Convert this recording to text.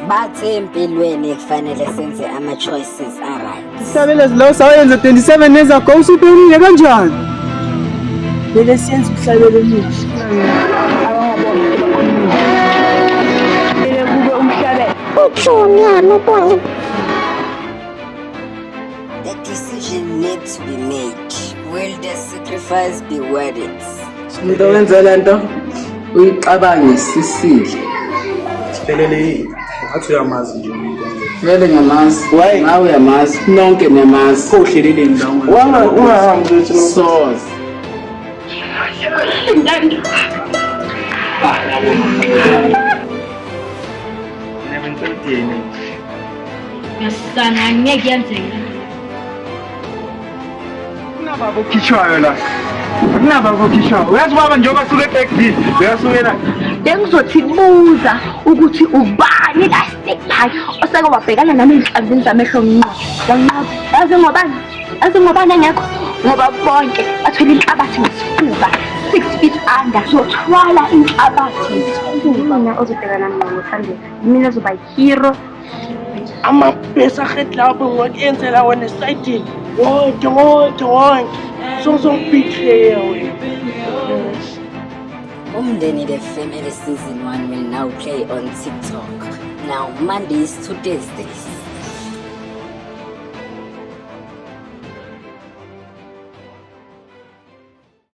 Bathe empilweni kufanele senze ama-choices right. Isabela lawo sawenza 27 nezakho usutonile kanjani? Lele siyenza uhlabele umuhle. Kube umhlabele. The decision needs to be made. Will the sacrifice be worth it? Umuntu owenza lento uyicabange sisile. Siphelele yini? Ngathi uyamazi nje umuntu onje. Vele ngiyamazi. Nawe uyamazi. Nonke niyamazi. Kohlelele ndawo. Ungahambi uthi nosoze. Yasana angeke yenzeka. Kunababa okhishwayo la. Kunababa okhishwayo. Uyazi baba njengoba suke eBackville, uyasukela. Bengizothi buza ukuthi ubani la stick pie oseke wabhekana nami enhlambini zamehlo nqo. Yazi ngobani engekho ngoba bonke bathola inhlabathi ngesifuba 6 feet under. Zothwala inhlabathi. Mina ozobhekana nayo manje. Mina ozoba hero. Amapesa akhedlapho ngokuyenzela wena esayidini wonke songibitreya wena. Umndeni The Family Season 1 will now play on TikTok. Now Mondays to Thursdays.